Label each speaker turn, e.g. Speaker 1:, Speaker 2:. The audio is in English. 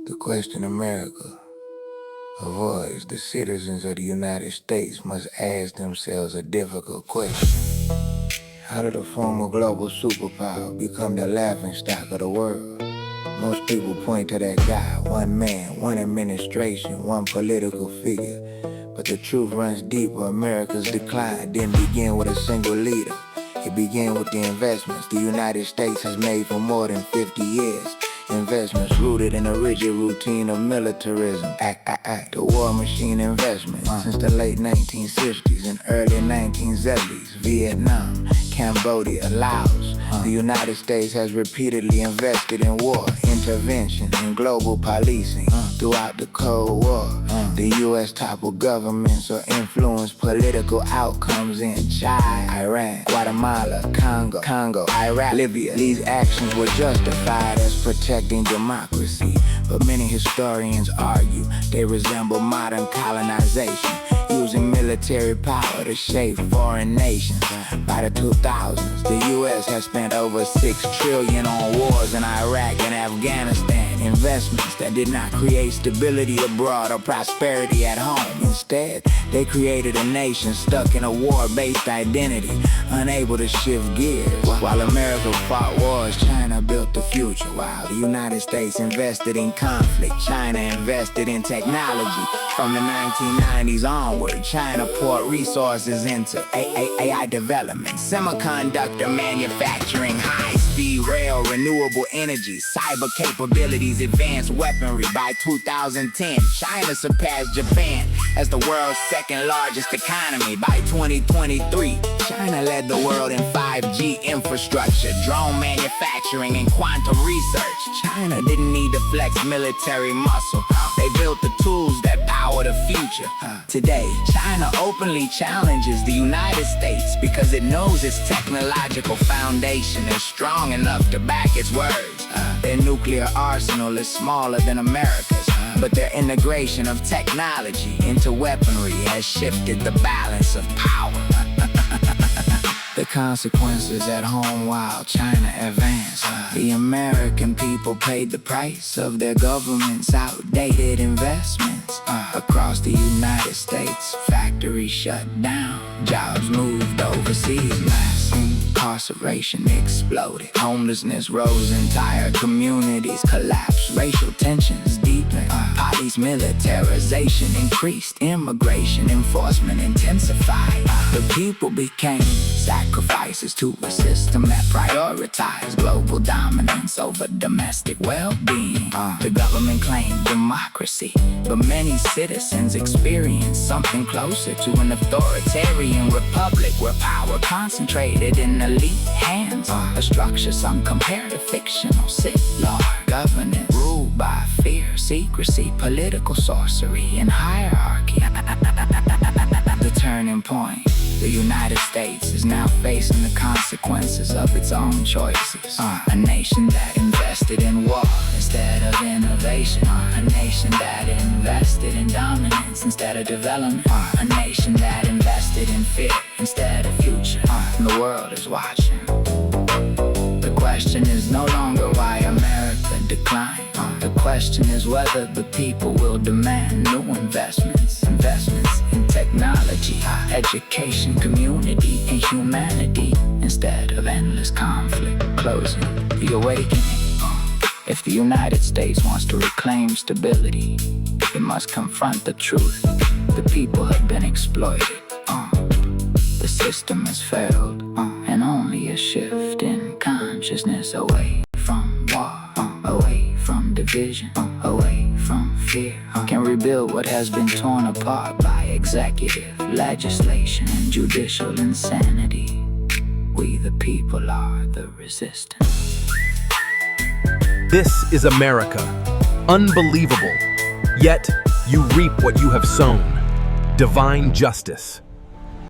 Speaker 1: The question America avoids, the citizens of the United States must ask themselves a difficult question. How did a former global superpower become the laughingstock of the world? Most people point to that guy, one man, one administration, one political figure. But the truth runs deeper. America's decline didn't begin with a single leader. It began with the investments the United States has made for more than 50 years. Investments rooted in a rigid routine of militarism. The war machine investment since the late 1960s and early 1970s. Vietnam, Cambodia, Laos. The United States has repeatedly invested in war, intervention, and global policing. Throughout the Cold War, the U.S. toppled governments or influenced political outcomes in China, Iran, Guatemala, Congo, Iraq, Libya. These actions were justified as protecting democracy, but many historians argue they resemble modern colonization, using military power to shape foreign nations. By the 2000s, the U.S. has spent over $6 trillion on wars in Iraq and Afghanistan, investments that did not create stability abroad or prosperity at home. Instead, they created a nation stuck in a war-based identity, unable to shift gears. While America fought wars, China built the future. While the United States invested in conflict, China invested in technology. From the 1990s onward, China poured resources into AI development, semiconductor manufacturing, high-speed rail, renewable energy, cyber capabilities, advanced weaponry. By 2010, China surpassed Japan as the world's second largest economy. By 2023, China led the world in 5G infrastructure, drone manufacturing, and quantum research. China didn't need to flex military muscle. They built the tools that power the future. Today, China openly challenges the United States because it knows its technological foundation is strong enough to back its words. Their nuclear arsenal is smaller than America's, but their integration of technology into weaponry has shifted the balance of power. The consequences at home while China advanced. The American people paid the price of their government's outdated investments. Across the United States, factories shut down, jobs moved overseas, mass incarceration exploded, homelessness rose, entire communities collapsed, racial tensions deepened, police militarization increased, immigration enforcement intensified. The people became sacrifices to a system that prioritized global dominance over domestic well-being. The government claimed democracy, but many citizens experienced something closer to an authoritarian republic where power concentrated in elite hands. A structure some compare to fictional civil governance ruled by fear, secrecy, political sorcery, and hierarchy. The turning point. The United States is now facing the consequences of its own choices. A nation that invested in war instead of innovation. A nation that invested in dominance instead of development. A nation that invested in fear instead of future. And the world is watching. The question is no longer why America declined. The question is whether the people will demand new investments in technology, education, community, and humanity, instead of endless conflict. Closing the awakening. If the United States wants to reclaim stability, it must confront the truth. The people have been exploited. The system has failed, and only a shift in consciousness away from war, away from division, away from fear, can rebuild what has been torn apart by executive legislation and judicial insanity. We the people are the resistance.
Speaker 2: This is America. Unbelievable. Yet, you reap what you have sown. Divine justice.